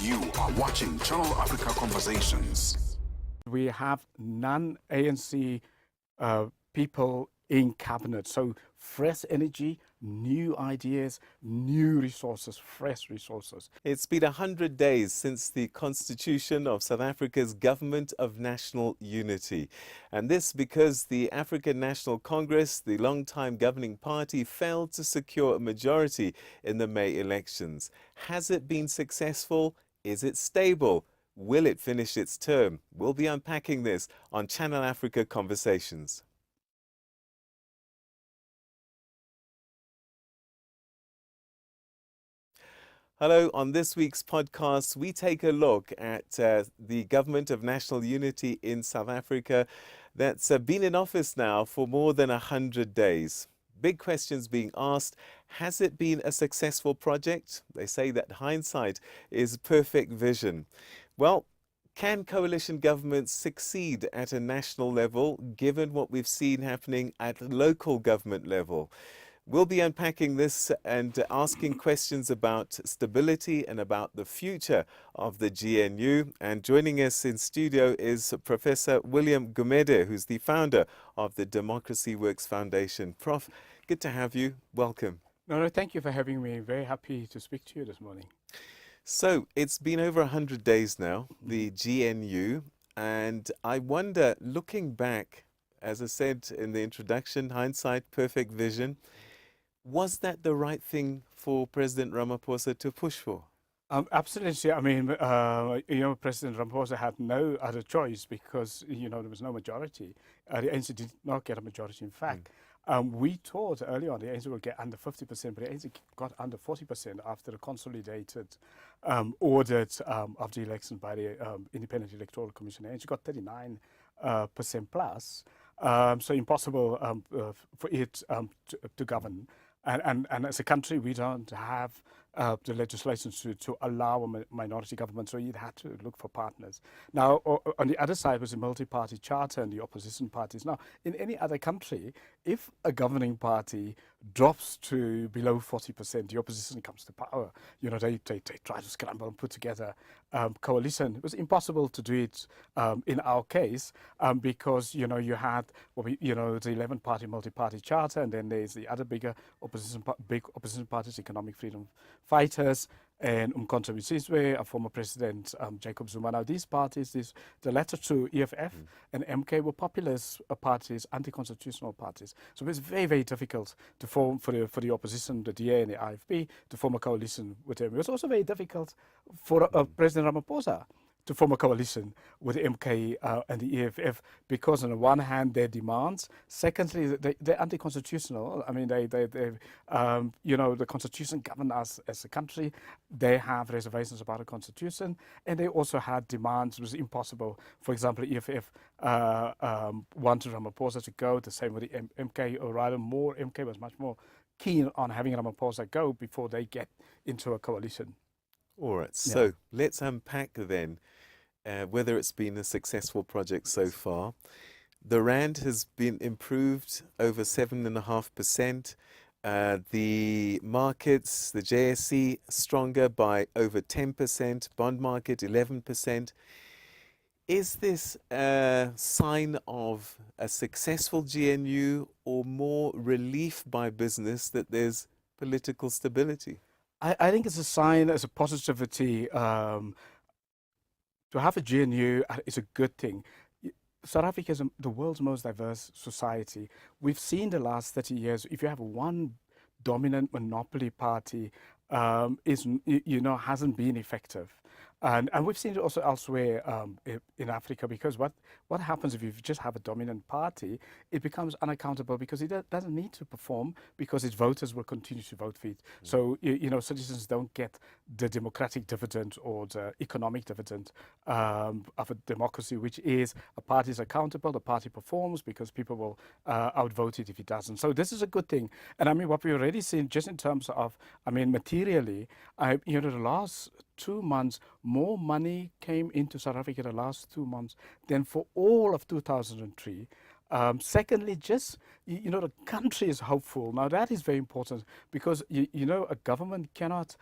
You are watching Channel Africa Conversations. We have non-ANC people in cabinet, so fresh energy, new ideas, new resources, fresh resources. It's been 100 days since the constitution of South Africa's Government of National Unity. And this because the African National Congress, the long-time governing party, failed to secure a majority in the May elections. Has it been successful? Is it stable? Will it finish its term? We'll be unpacking this on Channel Africa Conversations. Hello, on this week's podcast, we take a look at the Government of National Unity in South Africa that's been in office now for more than 100 days. Big questions being asked. Has it been a successful project? They say that hindsight is perfect vision. Well, can coalition governments succeed at a national level, given what we've seen happening at local government level? We'll be unpacking this and asking questions about stability and about the future of the GNU. And joining us in studio is Professor William Gumede, who's the founder of the Democracy Works Foundation. Prof, good to have you. Welcome. No, thank you for having me. Very happy to speak to you this morning. So it's been over 100 days now, the GNU, and I wonder, looking back, as I said in the introduction, hindsight, perfect vision, was that the right thing for President Ramaphosa to push for? Absolutely. I mean, President Ramaphosa had no other choice because, there was no majority. The ANC did not get a majority. In fact, we thought early on the ANC would get under 50%, but the ANC got under 40% after the consolidated audit of the election by the Independent Electoral Commission. The ANC got 39% plus, so impossible for it to govern. And as a country, we don't have the legislation to allow a minority government, so you'd had to look for partners. Now, on the other side was a multi-party charter and the opposition parties. Now, in any other country, if a governing party drops to below 40%, the opposition comes to power. They try to scramble and put together coalition. It was impossible to do it in our case because, you had the 11-party multi-party charter, and then there's the other big opposition parties, Economic Freedom Fighters, and Umkhonto we Sizwe, a former president, Jacob Zuma. Now, these parties, the latter two, EFF and MK, were populist parties, anti-constitutional parties. So it was very, very difficult to form for the opposition, the DA and the IFP, to form a coalition with them. It was also very difficult for President Ramaphosa to form a coalition with the MK and the EFF because, on the one hand, their demands. Secondly, they're anti-constitutional. I mean, the Constitution governs us as a country. They have reservations about the Constitution, and they also had demands. It was impossible. For example, EFF wanted Ramaphosa to go. The same with the MK, or rather, MK was much more keen on having Ramaphosa go before they get into a coalition. All right, so let's unpack then whether it's been a successful project so far. The Rand has been improved over 7.5%. The markets, the JSE, stronger by over 10%. Bond market, 11%. Is this a sign of a successful GNU or more relief by business that there's political stability? I think it's a sign, as a positivity. To have a GNU is a good thing. South Africa is the world's most diverse society. We've seen the last 30 years, if you have one dominant monopoly party, hasn't been effective. And we've seen it also elsewhere in Africa, because what happens if you just have a dominant party, it becomes unaccountable because it doesn't need to perform because its voters will continue to vote for it. So, citizens don't get the democratic dividend or the economic dividend of a democracy, which is a party is accountable, the party performs because people will outvote it if it doesn't. So this is a good thing. And I mean, what we've already seen just in terms of, materially, the last 2 months, more money came into South Africa the last 2 months than for all of 2003. Secondly, the country is hopeful. Now, that is very important because, a government cannot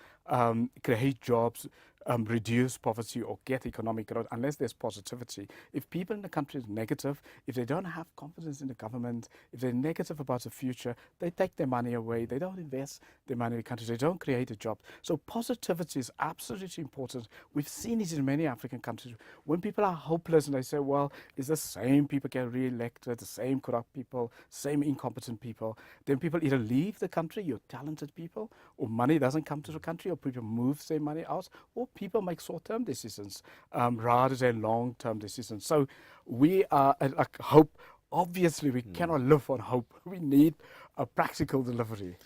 create jobs reduce poverty or get economic growth unless there's positivity. If people in the country are negative, if they don't have confidence in the government, if they're negative about the future, they take their money away. They don't invest their money in the country. They don't create a job. So positivity is absolutely important. We've seen it in many African countries. When people are hopeless and they say, well, it's the same people get re-elected, the same corrupt people, same incompetent people, then people either leave the country, your talented people, or money doesn't come to the country, or people move their money out, or people make short-term decisions rather than long-term decisions. So we are like hope. Obviously, we cannot live on hope. We need a practical delivery.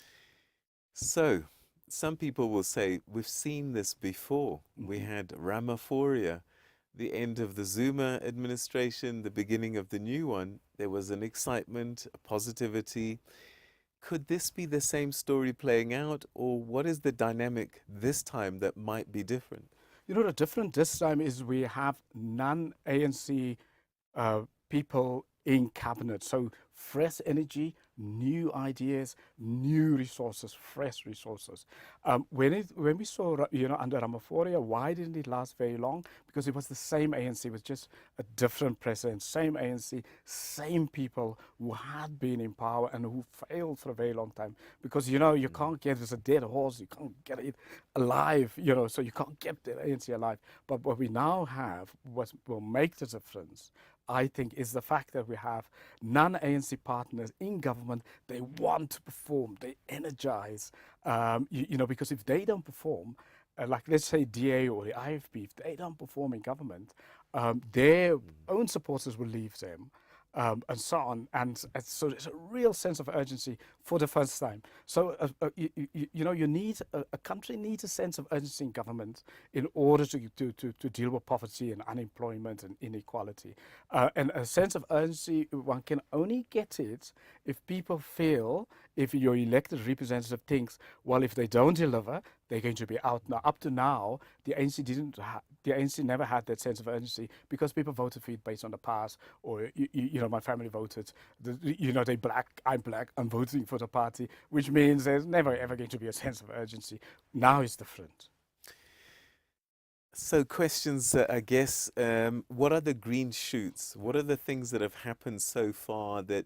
So, some people will say, we've seen this before. We had Ramaphoria, the end of the Zuma administration, the beginning of the new one. There was an excitement, a positivity. Could this be the same story playing out, or what is the dynamic this time that might be different? You know, the difference this time is we have non-ANC people in cabinet. So fresh energy, new ideas, new resources, fresh resources. When we saw, under Ramaphoria, why didn't it last very long? Because it was the same ANC with just a different president, same ANC, same people who had been in power and who failed for a very long time. Because, you can't get, it's a dead horse, you can't get it alive, so you can't get the ANC alive. But what we now have, what will make the difference, I think, is the fact that we have non-ANC partners in government. They want to perform, they energize, because if they don't perform, like let's say DA or the IFP, if they don't perform in government, their own supporters will leave them. And so on, and so there's a real sense of urgency for the first time. So you need a country needs a sense of urgency in government in order to deal with poverty and unemployment and inequality. And a sense of urgency, one can only get it if people feel, if your elected representative thinks, well, if they don't deliver, they're going to be out. Now, up to now, the ANC never had that sense of urgency because people voted for it based on the past, or my family voted. They black, I'm black, I'm voting for the party, which means there's never ever going to be a sense of urgency. Now it's different. So questions, I guess, what are the green shoots? What are the things that have happened so far that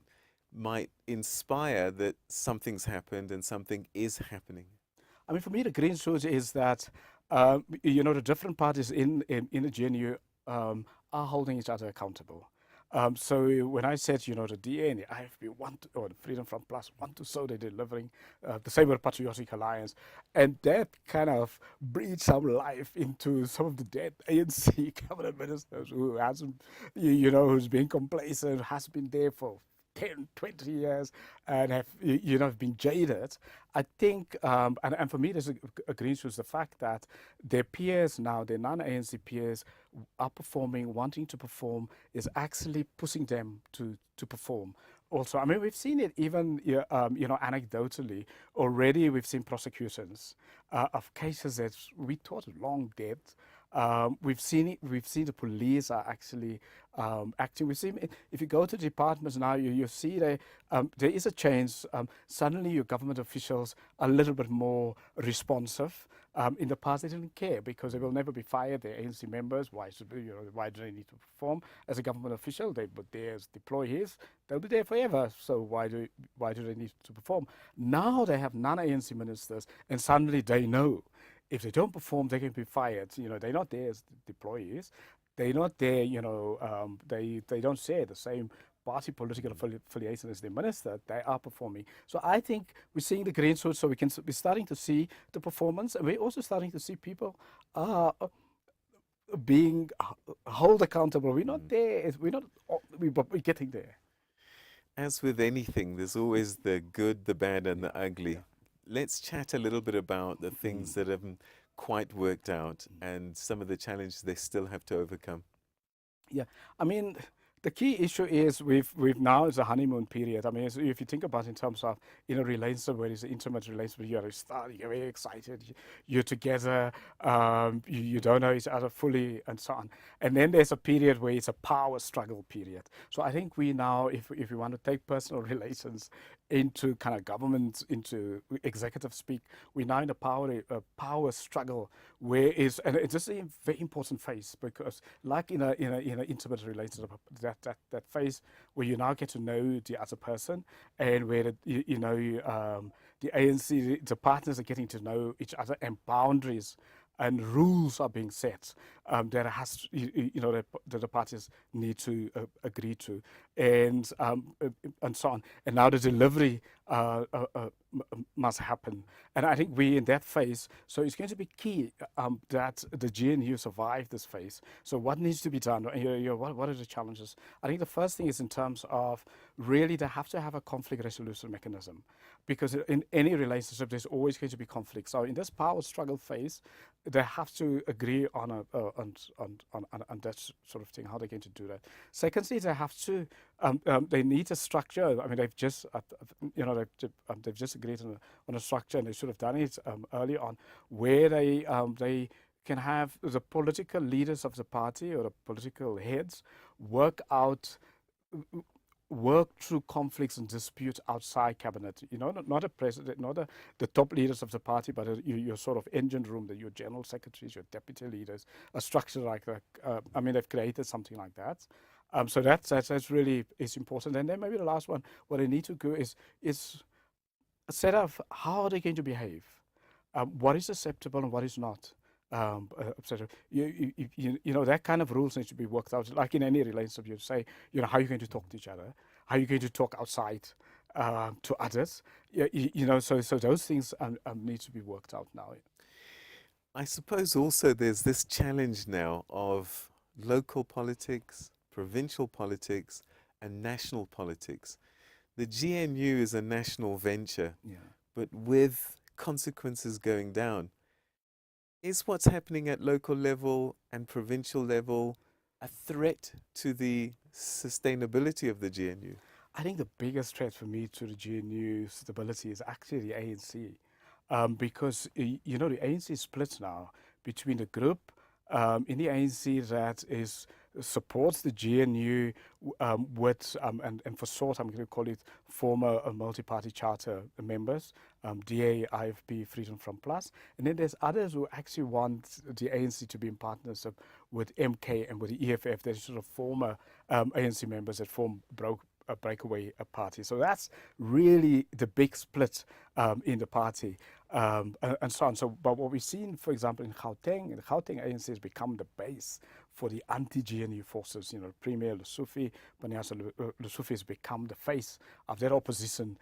might inspire that something's happened and something is happening? I mean, for me, the green shoots is that, the different parties in the GNU are holding each other accountable. So when I said, the DA and the IFP or the Freedom Front Plus want to show they're delivering, the same with Patriotic Alliance, and that kind of breathed some life into some of the dead ANC cabinet ministers who hasn't, who's been complacent, has been there for 10, 20 years and have been jaded. I think, and for me, there's a green shoot, the fact that their peers now, their non-ANC peers, are performing, wanting to perform, is actually pushing them to perform. Also, I mean, we've seen it even, anecdotally. Already, we've seen prosecutions of cases that we thought were long dead. We've seen it. We've seen the police are actually acting. We've seen, if you go to departments now, you see there is a change. Suddenly, your government officials are a little bit more responsive. In the past, they didn't care because they will never be fired. They're ANC members. Why do they need to perform as a government official? They were there as deployees. They'll be there forever. So why do they need to perform? Now they have non-ANC ministers, and suddenly they know if they don't perform, they can be fired. They're not there as deployees. They're not there. They don't share the same party political affiliation as the minister. They are performing. So I think we're seeing the green shoots. So we're starting to see the performance, and we're also starting to see people being held accountable. We're not there. We're getting there. As with anything, there's always the good, the bad, and the ugly. Let's chat a little bit about the things that haven't quite worked out and some of the challenges they still have to overcome. Yeah, I mean, the key issue is we've now is a honeymoon period. I mean, if you think about in terms of in a relationship where it's an intimate relationship, you're very excited, you're together, you don't know each other fully, and so on. And then there's a period where it's a power struggle period. So I think we now, if we want to take personal relations into kind of government, into executive speak. We're now in a power struggle, where is, and it's just a very important phase, because like in a intimate relationship, that phase where you now get to know the other person, and where the ANC, the partners are getting to know each other, and boundaries and rules are being set, that has that the parties need to agree to, and so on. And now the delivery must happen. And I think we're in that phase. So it's going to be key that the GNU survive this phase. So what needs to be done? What are the challenges? I think the first thing is in terms of really they have to have a conflict resolution mechanism, because in any relationship there's always going to be conflict. So in this power struggle phase, they have to agree on that sort of thing, how they're going to do that. Secondly, they have to they need a structure. I mean, they've just they've just agreed on a structure, and they should have done it early on, where they can have the political leaders of the party or the political heads work through conflicts and disputes outside cabinet. Not a president, not the top leaders of the party, but your sort of engine room, your general secretaries, your deputy leaders, a structure like that. I mean, they've created something like that. So that's really is important. And then maybe the last one, what they need to do is a set of how are they going to behave, what is acceptable and what is not. Etc. That kind of rules need to be worked out. Like in any relationship, you say, how you're going to talk to each other, how you're going to talk outside to others. So those things need to be worked out now. I suppose also there's this challenge now of local politics, provincial politics, and national politics. The GNU is a national venture, but with consequences going down. Is what's happening at local level and provincial level a threat to the sustainability of the GNU? I think the biggest threat for me to the GNU stability is actually the ANC, because the ANC is split now between the group in the ANC that supports the GNU with and for short I'm going to call it former multi-party charter members, DA, IFP, Freedom Front Plus, and then there's others who actually want the ANC to be in partnership with MK and with the EFF. There's sort of former ANC members that form a breakaway party. So that's really the big split in the party, and so on. So, but what we've seen, for example, in Gauteng, the Gauteng ANC has become the base for the anti-GNU forces. Premier Lesufi, Banyasa Lesufi has become the face of that opposition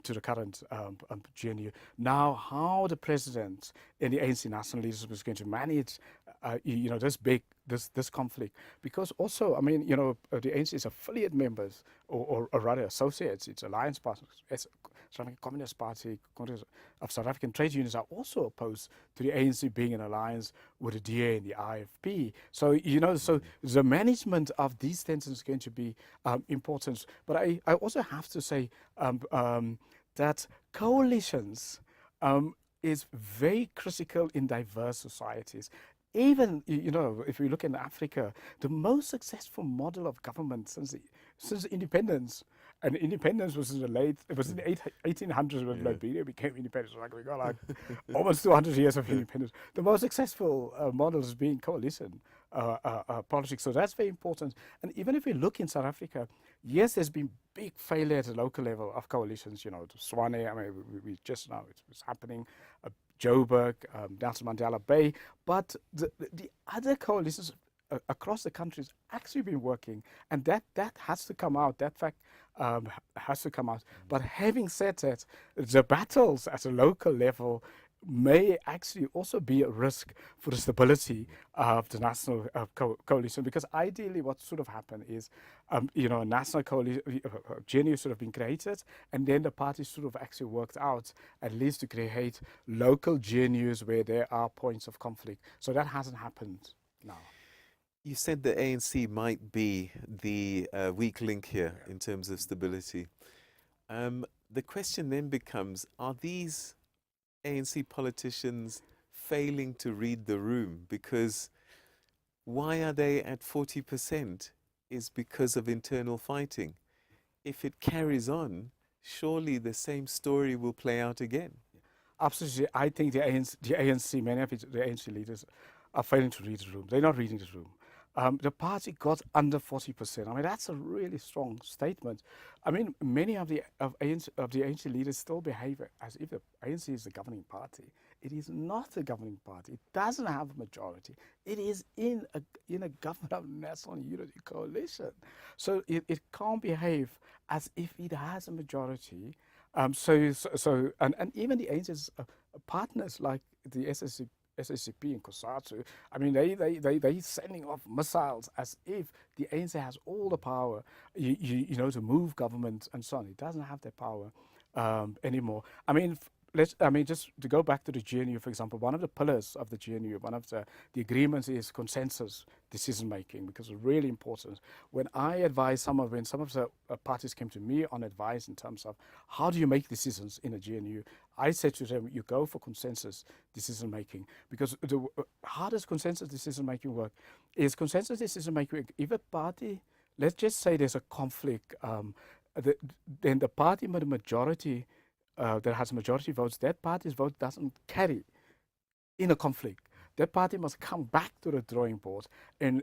to the current GNU. Now, how the president and the ANC national leadership is going to manage, this conflict, because also, I mean, the ANC's affiliate members or rather associates, its alliance partners, South African Communist Party, Congress of South African Trade Unions are also opposed to the ANC being in alliance with the DA and the IFP. So, so the management of these tensions is going to be important. But I also have to say that coalitions is very critical in diverse societies. Even, if we look in Africa, the most successful model of government since independence, and independence was in the 1800s when Liberia became independent. So we got like almost 200 years of independence. The most successful model is being coalition politics. So that's very important. And even if we look in South Africa, yes, there's been big failure at the local level of coalitions. Swane, I mean, we just now it's happening. Joburg, Nelson Mandela Bay, but the other coalitions across the country has actually been working, and that has to come out. That fact has to come out. But having said that, the battles at a local level may actually also be a risk for the stability of the national coalition, because ideally what should have happened is, a national coalition, GNU should have been created, and then the parties should have actually worked out at least to create local GNUs where there are points of conflict. So that hasn't happened now. You said the ANC might be the weak link here in terms of stability. The question then becomes, are these ANC politicians failing to read the room? Because why are they at 40% is because of internal fighting. If it carries on, surely the same story will play out again. Absolutely. I think the ANC, many of the ANC leaders are failing to read the room. They're not reading the room. The party got under 40%. I mean, that's a really strong statement. I mean, many of the ANC leaders still behave as if the ANC is the governing party. It is not the governing party. It doesn't have a majority. It is in a government of national unity coalition. So it can't behave as if it has a majority. And even the ANC's partners like the SSCP in Kosatu, I mean, they sending off missiles as if the ANC has all the power, to move government and so on. It doesn't have that power anymore. I mean, just to go back to the GNU, for example, one of the pillars of the GNU, one of the agreements is consensus decision making, because it's really important. When some of the parties came to me on advice in terms of how do you make decisions in a GNU, I said to them, you go for consensus decision making, because how does consensus decision making work? Is consensus decision making, if a party, let's just say there's a conflict, then the party with a majority that has majority votes, that party's vote doesn't carry in a conflict. That party must come back to the drawing board and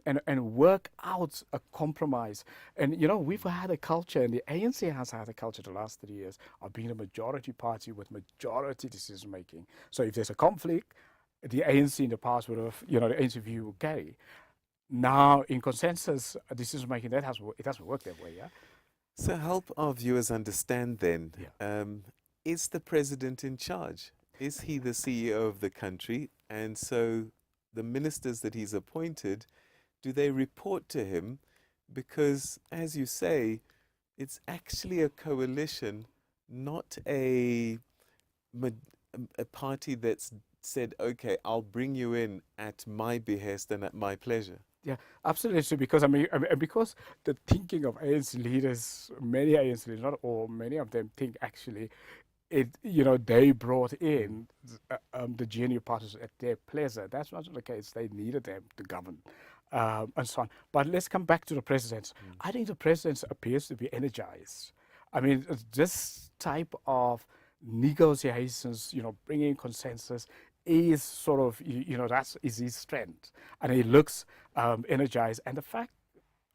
work out a compromise. And, we've had a culture, and the ANC has had a culture the last 3 years of being a majority party with majority decision making. So if there's a conflict, the ANC in the past would have, the ANC view will carry. Now, in consensus decision making, it doesn't work that way, yeah? So help our viewers understand then, Yeah. is the president in charge? Is he the CEO of the country? And so the ministers that he's appointed, do they report to him? Because, as you say, it's actually a coalition, not a party that's said, okay, I'll bring you in at my behest and at my pleasure. Yeah, absolutely. Because because the thinking of ANC leaders, many ANC leaders, not all, many of them think actually, they brought in the GNU parties at their pleasure. That's not the case. They needed them to govern, and so on. But let's come back to the president. I think the president appears to be energized. I mean, this type of negotiations, bringing consensus, is sort of, that is his strength, and he looks energized. And the fact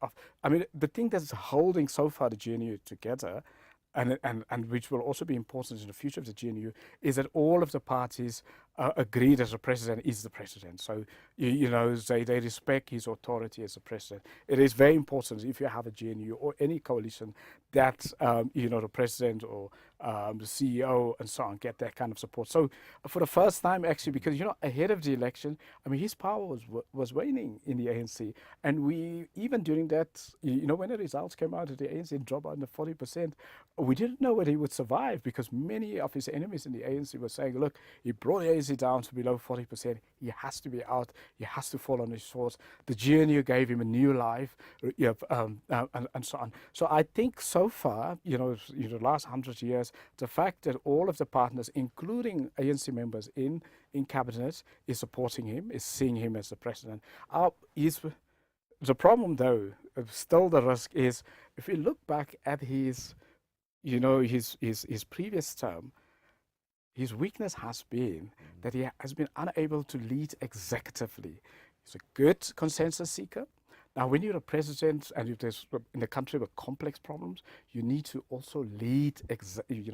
of, the thing that's holding so far the GNU together, and which will also be important in the future of the GNU, is that all of the parties agree that the president is the president. So, they respect his authority as the president. It is very important if you have a GNU or any coalition that, the president or the CEO and so on get that kind of support. So for the first time, actually, because, ahead of the election, his power was waning in the ANC. And we, even during that, when the results came out, the ANC dropped under 40%, we didn't know whether he would survive, because many of his enemies in the ANC were saying, look, he brought the ANC down to below 40%. He has to be out. He has to fall on his swords. The GNU gave him a new life, and so on. So I think so far, the last 100 years, the fact that all of the partners, including ANC members in cabinet, is supporting him, is seeing him as the president. The problem, though, still the risk is, if we look back at his previous term, his weakness has been that he has been unable to lead executively. He's a good consensus seeker. Now, when you're a president and if there's in a country with complex problems, you need to also lead,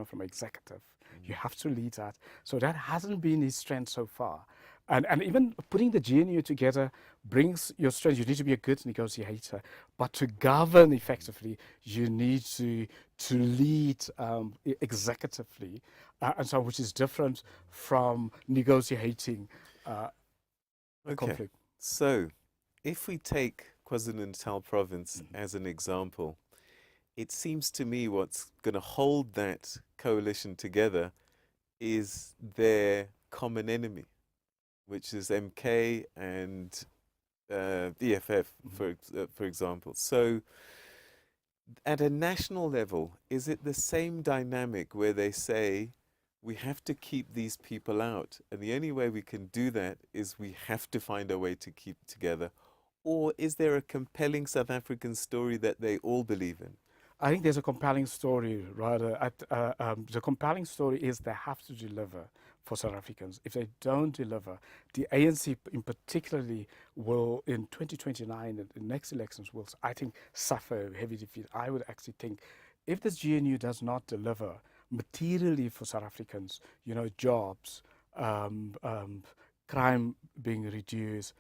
from executive. You have to lead that. So that hasn't been his strength so far. And even putting the GNU together brings your strength. You need to be a good negotiator, but to govern effectively, you need to lead executively, and so which is different from negotiating a conflict. So, if we take KwaZulu-Natal province as an example, it seems to me what's going to hold that coalition together is their common enemy, which is MK and EFF, for example. So at a national level, is it the same dynamic where they say, we have to keep these people out, and the only way we can do that is we have to find a way to keep together? Or is there a compelling South African story that they all believe in? I think there's a compelling story, rather. The compelling story is they have to deliver for South Africans. If they don't deliver, the ANC in particularly will, in 2029, the next elections, will, I think, suffer a heavy defeat. I would actually think if the GNU does not deliver materially for South Africans, jobs, crime being reduced,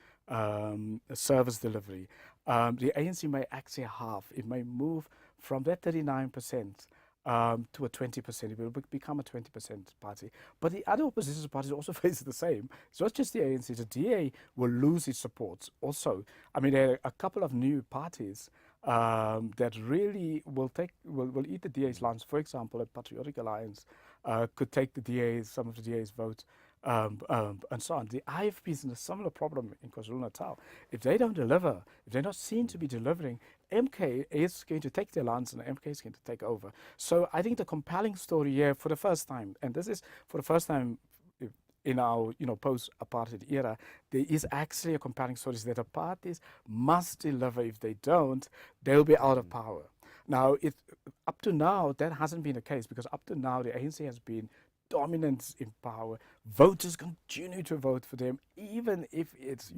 service delivery, the ANC may actually halve. It may move from that 39% to a 20%. It will become a 20% party. But the other opposition parties also face the same. It's not just the ANC. The DA will lose its support also. I mean, there are a couple of new parties that really will eat the DA's lunch. For example, a Patriotic Alliance could take some of the DA's votes. And so on. The IFP is in a similar problem in KwaZulu-Natal. If they don't deliver, if they're not seen to be delivering, MK is going to take their lands and MK is going to take over. So I think the compelling story here for the first time, and this is for the first time in our post-apartheid era, there is actually a compelling story is that the parties must deliver. If they don't, they'll be out of power. Now, up to now, that hasn't been the case, because up to now, the ANC has been dominant in power. Voters continue to vote for them, even if it's,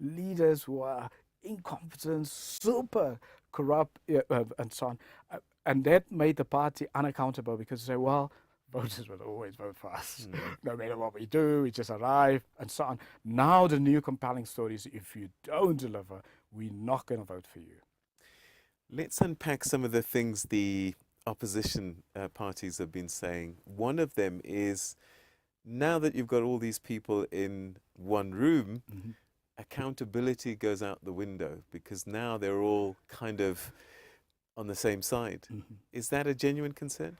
leaders who are incompetent, super corrupt, and so on. And that made the party unaccountable, because they say, well, voters will always vote for us. No matter what we do, we just arrive, and so on. Now the new compelling story is, if you don't deliver, we're not going to vote for you. Let's unpack some of the things the opposition parties have been saying. One of them is, now that you've got all these people in one room, accountability goes out the window, because now they're all kind of on the same side. Is that a genuine concern?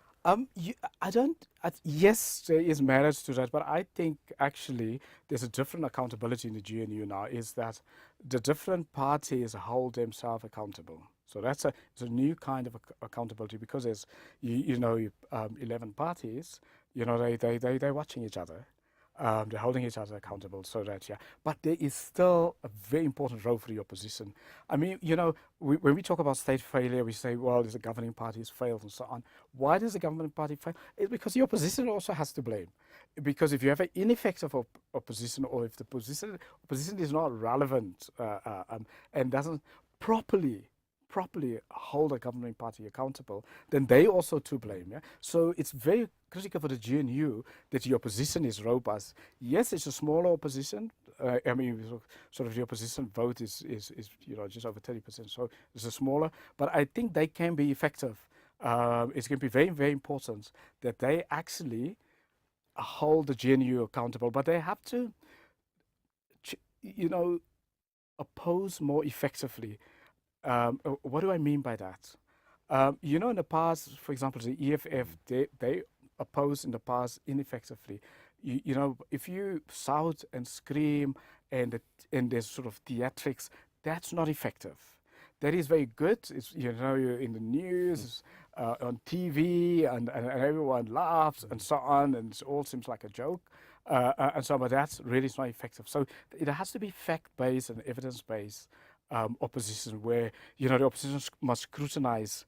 Yes, there is merit to that, but I think actually there's a different accountability in the GNU now, is that the different parties hold themselves accountable. So it's a new kind of accountability, because there's 11 parties. They're watching each other. They're holding each other accountable. So that but there is still a very important role for the opposition. I mean, when we talk about state failure, we say, well, the governing party has failed and so on. Why does the governing party fail? It's because the opposition also has to blame. Because if you have an ineffective opposition, or if the opposition is not relevant and doesn't properly hold a governing party accountable, then they also to blame. So it's very critical for the GNU that the opposition is robust. Yes, it's a smaller opposition. I mean, sort of the opposition vote is just over 30%. So it's a smaller, but I think they can be effective. It's going to be very, very important that they actually hold the GNU accountable, but they have to, oppose more effectively. What do I mean by that? In the past, for example, the EFF, they opposed in the past ineffectively. If you shout and scream and there's sort of theatrics, that's not effective. That is very good. It's, you're in the news, on TV, and everyone laughs and so on, and it all seems like a joke. And so, but that's really not effective. So it has to be fact-based and evidence-based opposition, where the opposition must scrutinize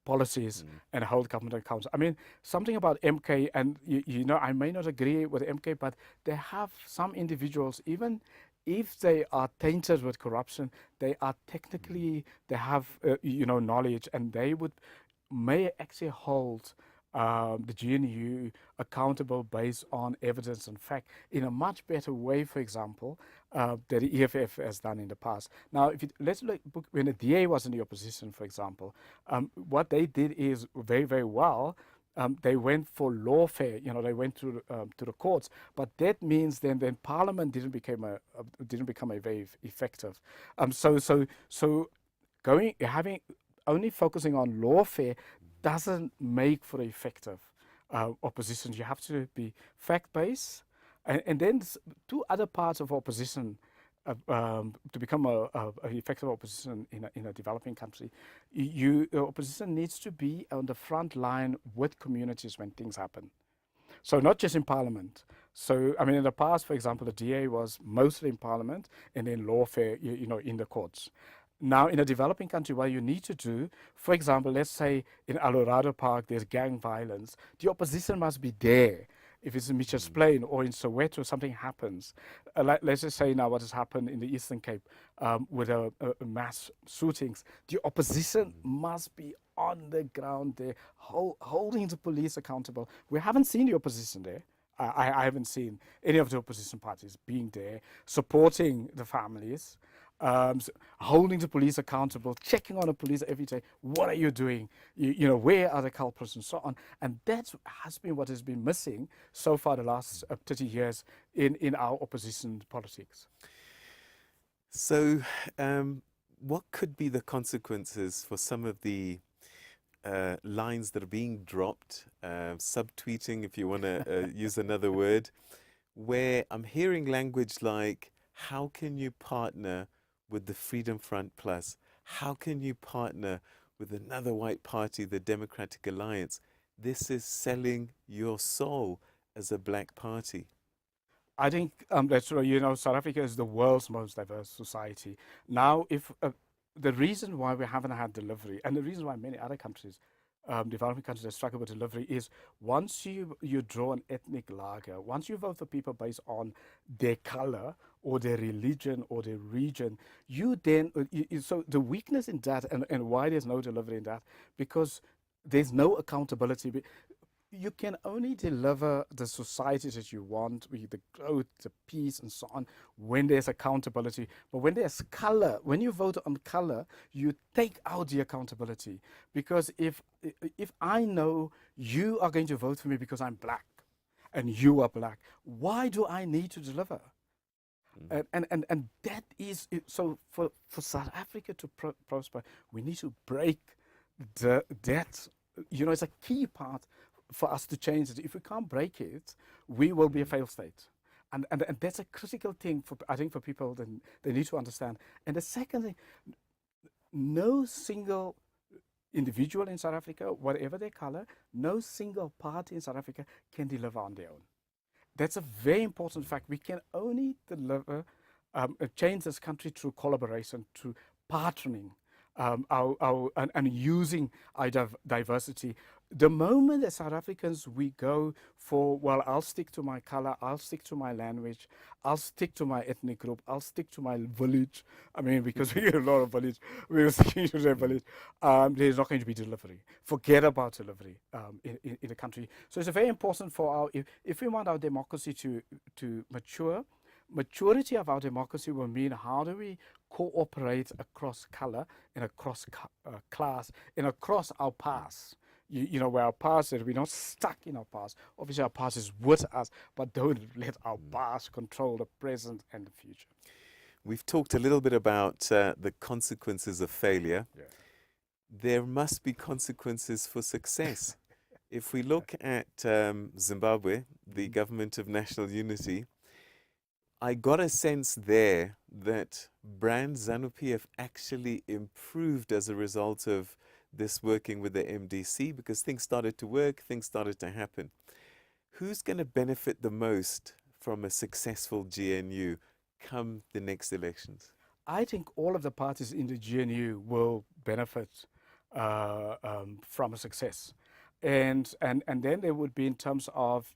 policies and hold government accountable. I mean, something about MK, and I may not agree with MK, but they have some individuals, even if they are tainted with corruption, they are technically, they have knowledge, and they may actually hold the GNU accountable based on evidence and fact in a much better way, for example, that the EFF has done in the past. Now, let's look when the DA was in the opposition, for example, what they did is very, very well. They went for lawfare. They went to the courts, but that means then Parliament didn't become a very effective. So having only focusing on lawfare doesn't make for effective opposition. You have to be fact-based, and then two other parts of opposition to become an effective opposition in a developing country. The opposition needs to be on the front line with communities when things happen. So not just in Parliament. So, I mean, in the past, for example, the DA was mostly in Parliament, and then lawfare, in the courts. Now, in a developing country, what you need to do, for example, let's say in Alorado Park, there's gang violence. The opposition must be there. If it's in Mitchell's Plain or in Soweto, something happens. Let's just say now what has happened in the Eastern Cape with a mass shootings. The opposition must be on the ground there, holding the police accountable. We haven't seen the opposition there. I haven't seen any of the opposition parties being there, supporting the families, holding the police accountable, checking on the police every day. What are you doing? Where are the culprits and so on? And that has been what has been missing so far the last 30 years in our opposition politics. So, what could be the consequences for some of the lines that are being dropped, subtweeting, if you want to use another word, where I'm hearing language like, how can you partner with the Freedom Front Plus? How can you partner with another white party, the Democratic Alliance? This is selling your soul as a black party. I think that's right. South Africa is the world's most diverse society. Now, if the reason why we haven't had delivery, and the reason why many other countries, developing countries that struggle with delivery, is once you draw an ethnic lager, once you vote for people based on their color or their religion or their region, you then, so the weakness in that and why there's no delivery in that, because there's no accountability. You can only deliver the society that you want, with the growth, the peace, and so on, when there's accountability. But when there's color, when you vote on color, you take out the accountability. Because if I know you are going to vote for me because I'm black, and you are black, why do I need to deliver? And that is so for South Africa to prosper, we need to break that. It's a key part for us to change it. If we can't break it, we will be a failed state. And that's a critical thing I think for people that they need to understand. And the second thing, no single individual in South Africa, whatever their color, no single party in South Africa can deliver on their own. That's a very important fact. We can only deliver, change this country through collaboration, through partnering, and using our diversity. The moment as South Africans we go for, well, I'll stick to my color, I'll stick to my language, I'll stick to my ethnic group, I'll stick to my village. I mean, because we get a lot of village, we're sticking to their village. There's not going to be delivery. Forget about delivery in the country. So it's very important for if we want our democracy to mature. Maturity of our democracy will mean how do we cooperate across color and across class and across our past. Where our past is, we're not stuck in our past. Obviously, our past is with us, but don't let our past control the present and the future. We've talked a little bit about the consequences of failure. Yeah. There must be consequences for success. If we look at Zimbabwe, the government of national unity, I got a sense there that Brand ZANU-PF actually improved as a result of this working with the MDC, because things started to work, things started to happen. Who's going to benefit the most from a successful GNU come the next elections? I think all of the parties in the GNU will benefit from a success. And then there would be in terms of,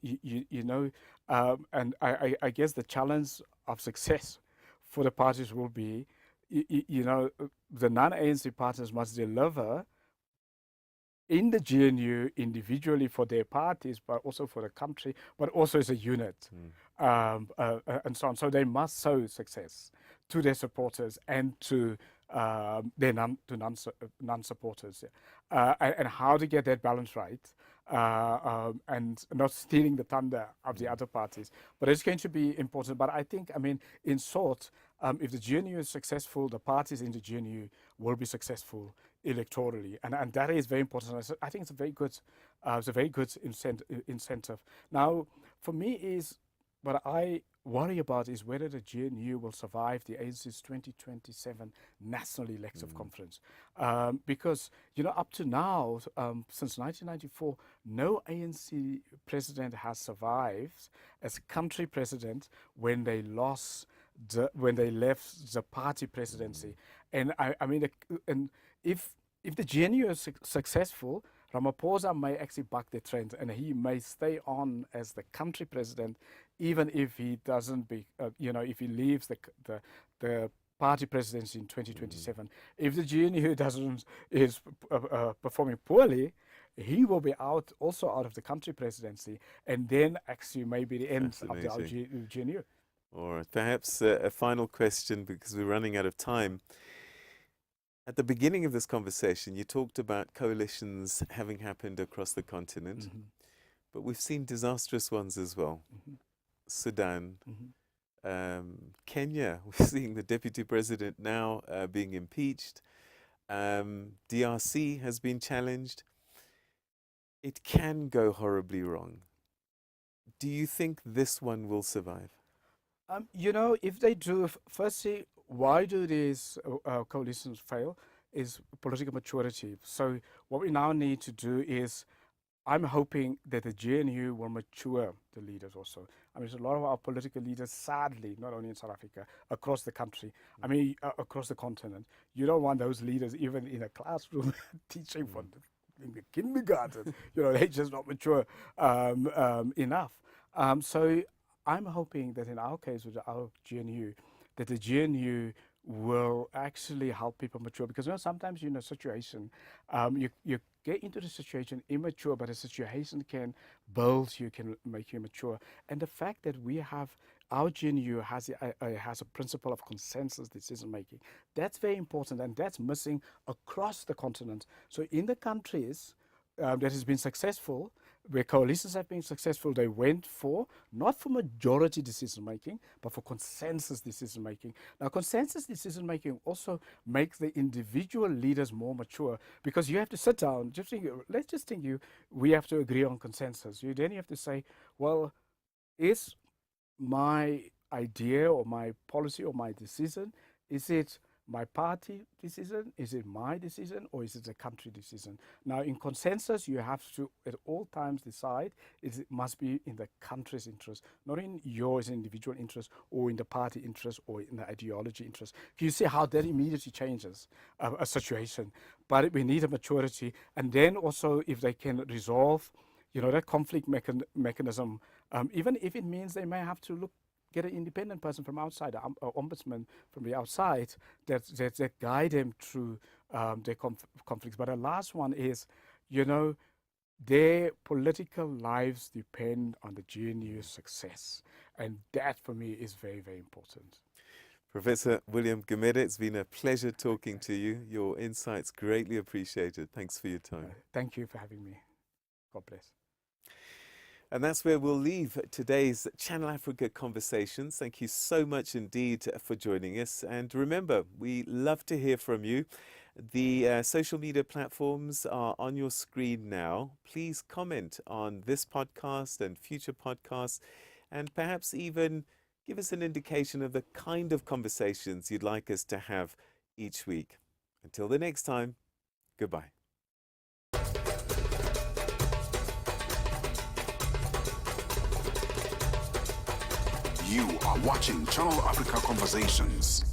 and I guess the challenge of success for the parties will be, the non-ANC parties must deliver in the GNU individually for their parties, but also for the country, but also as a unit, and so on. So they must show success to their supporters and to their non-supporters, and how to get that balance right, and not stealing the thunder of the other parties. But it's going to be important. But I think, in short, if the GNU is successful, the parties in the GNU will be successful electorally, and that is very important. I think it's a very good incentive. Now, for me, what I worry about is whether the GNU will survive the ANC's 2027 National Elective Conference. Because, up to now, since 1994, no ANC president has survived as country president when they lost when they left the party presidency. And I mean, and if the GNU is successful, Ramaphosa may actually buck the trend, and he may stay on as the country president, even if he doesn't if he leaves the party presidency in 2027. If the GNU is performing poorly, he will be out of the country presidency, and then actually maybe the end of the GNU. All right, perhaps a final question, because we're running out of time. At the beginning of this conversation, you talked about coalitions having happened across the continent, but we've seen disastrous ones as well. Sudan, Kenya, we're seeing the deputy president now being impeached. DRC has been challenged. It can go horribly wrong. Do you think this one will survive? If they do, firstly, why do these coalitions fail is political maturity. So what we now need to do is, I'm hoping that the GNU will mature the leaders also. I mean, there's a lot of our political leaders, sadly, not only in South Africa, across the country, I mean, across the continent. You don't want those leaders even in a classroom teaching in the kindergarten. They're just not mature enough. So I'm hoping that in our case with our GNU, that the GNU will actually help people mature, because sometimes in a situation, you get into the situation immature, but the situation can build you, can make you mature. And the fact that we have our GNU has a principle of consensus decision making, that's very important, and that's missing across the continent. So in the countries that has been successful, where coalitions have been successful, they went not for majority decision making, but for consensus decision making. Now, consensus decision making also makes the individual leaders more mature, because you have to sit down, let's just think we have to agree on consensus. Then you have to say, well, is my idea or my policy or my decision, is it my party decision, is it my decision, or is it a country decision? Now, in consensus, you have to at all times decide it must be in the country's interest, not in yours individual interest or in the party interest or in the ideology interest. You see how that immediately changes a situation. But we need a maturity, and then also if they can resolve that conflict mechanism, even if it means they may have to get an independent person from outside, an ombudsman from the outside, that guide them through their conflicts. But the last one is, their political lives depend on the GNU's success. And that, for me, is very, very important. Professor William Gumede, it's been a pleasure talking to you. Your insights greatly appreciated. Thanks for your time. Thank you for having me. God bless. And that's where we'll leave today's Channel Africa Conversations. Thank you so much indeed for joining us. And remember, we love to hear from you. The social media platforms are on your screen now. Please comment on this podcast and future podcasts, and perhaps even give us an indication of the kind of conversations you'd like us to have each week. Until the next time, goodbye. You are watching Channel Africa Conversations.